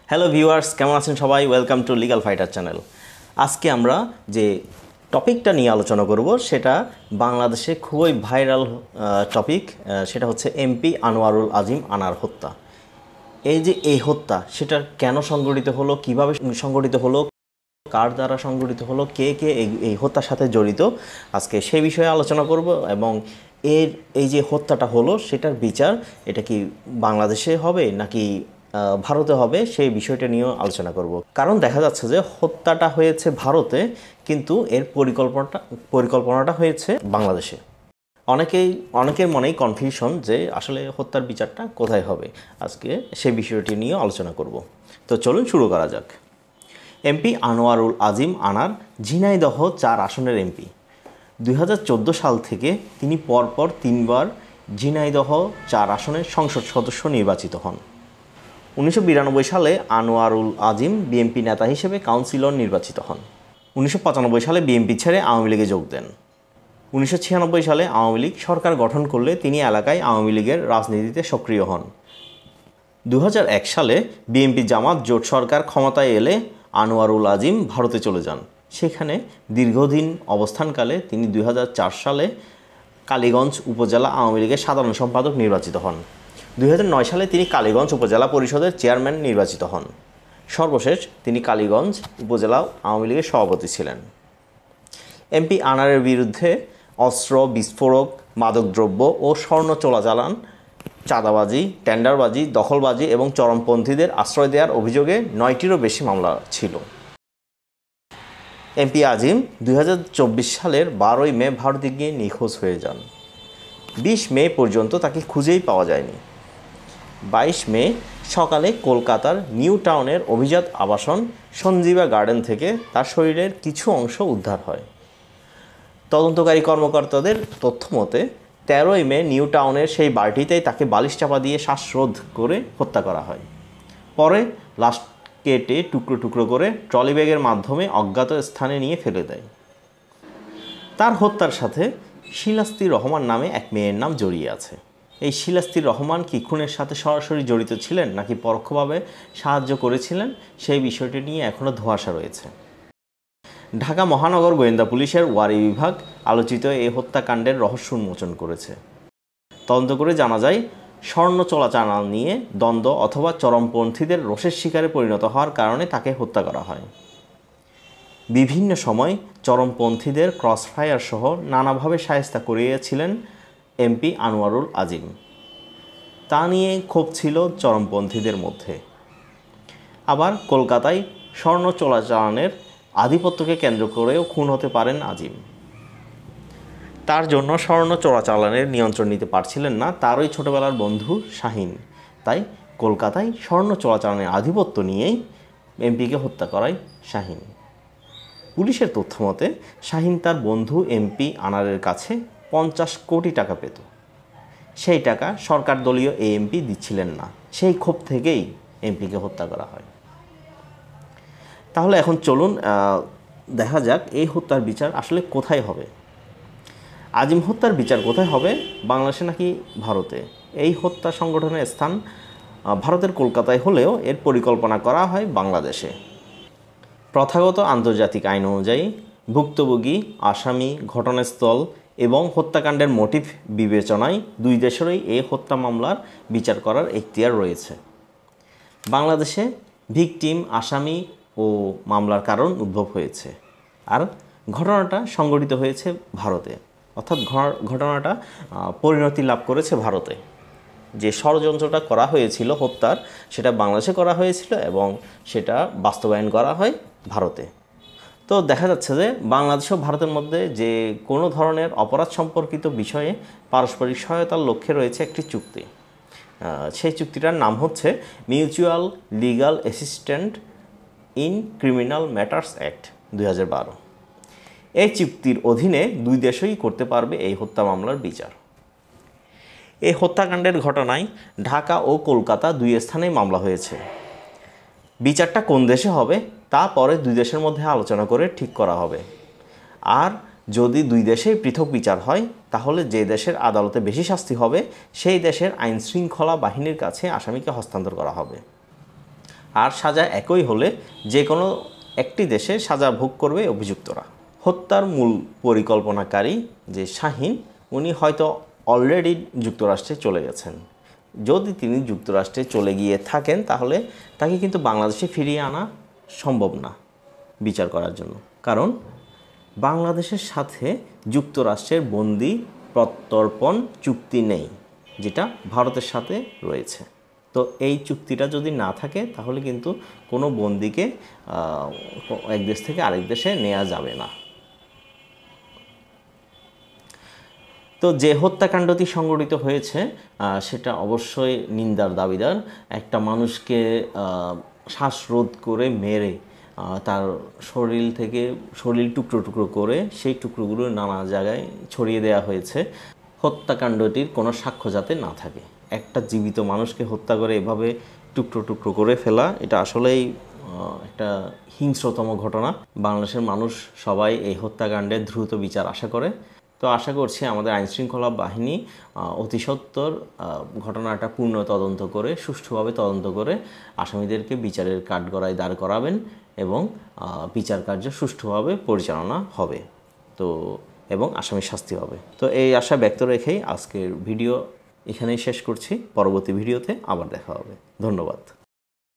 Hello viewers, কেমন আছেন সবাই? Welcome to legal fighter channel. আজকে আমরা যে টপিকটা নিয়ে আলোচনা করব সেটা বাংলাদেশে খুবই ভাইরাল টপিক। সেটা হচ্ছে এমপি আনোয়ারুল আজিম আনার হত্যা। এই হত্যা সেটা কেন সংঘটিত হলো, কিভাবে সংঘটিত হলো, কার দ্বারা সংঘটিত হলো, কে কে এই হত্যার সাথে জড়িত, আজকে সেই বিষয়ে আলোচনা করব। এবং এই যে হত্যাটা হলো সেটার বিচার এটা কি বাংলাদেশে হবে নাকি ভারতে হবে, সেই বিষয়টা নিয়েও আলোচনা করব। কারণ দেখা যাচ্ছে যে হত্যাটা হয়েছে ভারতে, কিন্তু এর পরিকল্পনাটা হয়েছে বাংলাদেশে। অনেকের মনেই কনফিউশন যে আসলে হত্যার বিচারটা কোথায় হবে। আজকে সেই বিষয়টি নিয়েও আলোচনা করব। তো চলুন শুরু করা যাক। এমপি আনোয়ারুল আজিম আনার ঝিনাইদহ 4 আসনের এমপি। 2014 সাল থেকে তিনি পরপর 3 বার ঝিনাইদহ 4 আসনের সংসদ সদস্য নির্বাচিত হন। 1992 সালে আনোয়ারুল আজিম বিএনপি নেতা হিসেবে কাউন্সিলর নির্বাচিত হন। 1995 সালে বিএনপি ছেড়ে আওয়ামী লীগে যোগ দেন। 1996 সালে আওয়ামী লীগ সরকার গঠন করলে তিনি এলাকায় আওয়ামী লীগের রাজনীতিতে সক্রিয় হন। 2001 সালে বিএনপি জামাত জোট সরকার ক্ষমতায় এলে আনোয়ারুল আজিম ভারতে চলে যান। সেখানে দীর্ঘদিন অবস্থানকালে তিনি 2004 সালে কালীগঞ্জ উপজেলা আওয়ামী লীগের সাধারণ সম্পাদক নির্বাচিত হন। 2009 সালে তিনি কালীগঞ্জ উপজেলা পরিষদের চেয়ারম্যান নির্বাচিত হন। সর্বশেষ তিনি কালীগঞ্জ উপজেলা আওয়ামী লীগের সভাপতি ছিলেন। এমপি আনারের বিরুদ্ধে অস্ত্র, বিস্ফোরক, মাদকদ্রব্য ও স্বর্ণ চোরাচালান, চাঁদাবাজি, টেন্ডারবাজি, দখলবাজি এবং চরমপন্থীদের আশ্রয় দেওয়ার অভিযোগে 9টিরও বেশি মামলা ছিল। এমপি আজিম 2024 সালের 12ই মে ভারতে গিয়ে নিখোঁজ হয়ে যান। 20 মে পর্যন্ত তাকে খুঁজেই পাওয়া যায়নি। 22 মে সকালে কলকাতার নিউ টাউনের অভিজাত আবাসন সঞ্জীবা গার্ডেন থেকে তার শরীরের কিছু অংশ উদ্ধার হয়। তদন্তকারী কর্মকর্তাদের তথ্য মতে 13ই মে নিউ টাউনের সেই বাড়িটিতেই তাকে বালিশ চাপা দিয়ে শ্বাসরোধ করে হত্যা করা হয়। পরে লাশ কেটে টুকরো টুকরো করে ট্রলি ব্যাগের মাধ্যমে অজ্ঞাত স্থানে নিয়ে ফেলে দেয়। তার হত্যার সাথে শিলাস্তি রহমান নামে এক মেয়ের নাম জড়িয়ে আছে। এই শিলাস্তি রহমান কি খুনের সাথে সরাসরি জড়িত ছিলেন নাকি পরোক্ষভাবে সাহায্য করেছিলেন, সেই বিষয়টি নিয়ে এখনও ধোঁয়াশা রয়েছে। ঢাকা মহানগর গোয়েন্দা পুলিশের ওয়ারি বিভাগ আলোচিত এই হত্যাকাণ্ডের রহস্য উন্মোচন করেছে। তদন্ত করে জানা যায়, স্বর্ণ চোরাচালান নিয়ে দ্বন্দ্ব অথবা চরমপন্থীদের রোষের শিকারে পরিণত হওয়ার কারণে তাকে হত্যা করা হয়। বিভিন্ন সময় চরমপন্থীদের ক্রসফায়ার সহ নানাভাবে শায়েস্তা করিয়েছিলেন এমপি আনোয়ারুল আজিম। তা নিয়ে ক্ষোভ ছিল চরমপন্থীদের মধ্যে। আবার কলকাতায় স্বর্ণ চোরাচালানের আধিপত্যকে কেন্দ্র করেও খুন হতে পারেন আজিম। তার জন্য স্বর্ণ চোরাচালানের নিয়ন্ত্রণ নিতে পারছিলেন না তারই ছোটবেলার বন্ধু শাহিন। তাই কলকাতায় স্বর্ণ চোরাচালানের আধিপত্য নিয়েই এমপিকে হত্যা করায় শাহিন। পুলিশের তথ্য মতে শাহিন তার বন্ধু এমপি আনারের কাছে 50 কোটি টাকা পেত। সেই টাকা সরকার দলীয় এমপি দিচ্ছিলেন না। সেই ক্ষোভ থেকেই এমপিকে হত্যা করা হয়। তাহলে এখন চলুন দেখা যাক এই হত্যার বিচার আসলে কোথায় হবে। আজিম হত্যার বিচার কোথায় হবে, বাংলাদেশে নাকি ভারতে? এই হত্যা সংগঠনের স্থান ভারতের কলকাতায় হলেও এর পরিকল্পনা করা হয় বাংলাদেশে। প্রথাগত আন্তর্জাতিক আইন অনুযায়ী ভুক্তভোগী, আসামি, ঘটনাস্থল এবং হত্যাকাণ্ডের মোটিভ বিবেচনায় দুই দেশেরই এই হত্যা মামলার বিচার করার এখতিয়ার রয়েছে। বাংলাদেশে ভিকটিম, আসামি ও মামলার কারণ উদ্ভব হয়েছে, আর ঘটনাটা সংঘটিত হয়েছে ভারতে, অর্থাৎ ঘটনাটা পরিণতি লাভ করেছে ভারতে। যে ষড়যন্ত্রটা করা হয়েছিল হত্যার, সেটা বাংলাদেশে করা হয়েছিল এবং সেটা বাস্তবায়ন করা হয় ভারতে। তো দেখা যাচ্ছে যে বাংলাদেশ ও ভারতের মধ্যে যে কোনো ধরনের অপরাধ সম্পর্কিত বিষয়ে পারস্পরিক সহায়তার লক্ষ্যে রয়েছে একটি চুক্তি। সেই চুক্তিটার নাম হচ্ছে mutual legal assistant in criminal matters act 2012। এই চুক্তির অধীনে দুই দেশই করতে পারবে এই হত্যা মামলার বিচার। এই হত্যাকাণ্ডের ঘটনায় ঢাকা ও কলকাতা দুই স্থানেই মামলা হয়েছে। বিচারটা কোন দেশে হবে তা পরে দুই দেশের মধ্যে আলোচনা করে ঠিক করা হবে। আর যদি দুই দেশেই পৃথক বিচার হয় তাহলে যে দেশের আদালতে বেশি শাস্তি হবে সেই দেশের আইনশৃঙ্খলা বাহিনীর কাছে আসামিকে হস্তান্তর করা হবে। আর সাজা একই হলে যে কোনো একটি দেশে সাজা ভোগ করবে অভিযুক্তরা। হত্যার মূল পরিকল্পনাকারী যে শাহীন, উনি হয়তো অলরেডি যুক্তরাষ্ট্রে চলে গেছেন। যদি তিনি যুক্তরাষ্ট্রে চলে গিয়ে থাকেন তাহলে তাকে কিন্তু বাংলাদেশে ফিরিয়ে আনা সম্ভব না বিচার করার জন্য, কারণ বাংলাদেশের সাথে যুক্তরাষ্ট্রের বন্দি প্রত্যর্পণ চুক্তি নেই, যেটা ভারতের সাথে রয়েছে। তো এই চুক্তিটা যদি না থাকে তাহলে কিন্তু কোনো বন্দিকে এক দেশ থেকে আরেক দেশে নেওয়া যাবে না। তো যে হত্যাকাণ্ডটি সংঘটিত হয়েছে সেটা অবশ্যই নিন্দার দাবিদার। একটা মানুষকে শ্বাসরোধ করে মেরে তার শরীর টুকরো টুকরো করে সেই টুকরোগুলো নানা জায়গায় ছড়িয়ে দেওয়া হয়েছে। হত্যাকাণ্ডটির কোনো সাক্ষ্য যাতে না থাকে। একটা জীবিত মানুষকে হত্যা করে এভাবে টুকরো টুকরো করে ফেলা, এটা আসলেই একটা হিংস্রতম ঘটনা। বাংলাদেশের মানুষ সবাই এই হত্যাকাণ্ডের দ্রুত বিচার আশা করে। তো আশা করছি আমাদের আইনশৃঙ্খলা বাহিনী অতি সত্বর ঘটনাটা পূর্ণ তদন্ত করে, সুষ্ঠুভাবে তদন্ত করে আসামিদেরকে বিচারের কাঠগড়ায় দাঁড় করাবেন এবং বিচার কার্য সুষ্ঠুভাবে পরিচালনা হবে, তো এবং আসামির শাস্তি হবে। তো এই আশা ব্যক্ত রেখেই আজকের ভিডিও এখানেই শেষ করছি। পরবর্তী ভিডিওতে আবার দেখা হবে। ধন্যবাদ।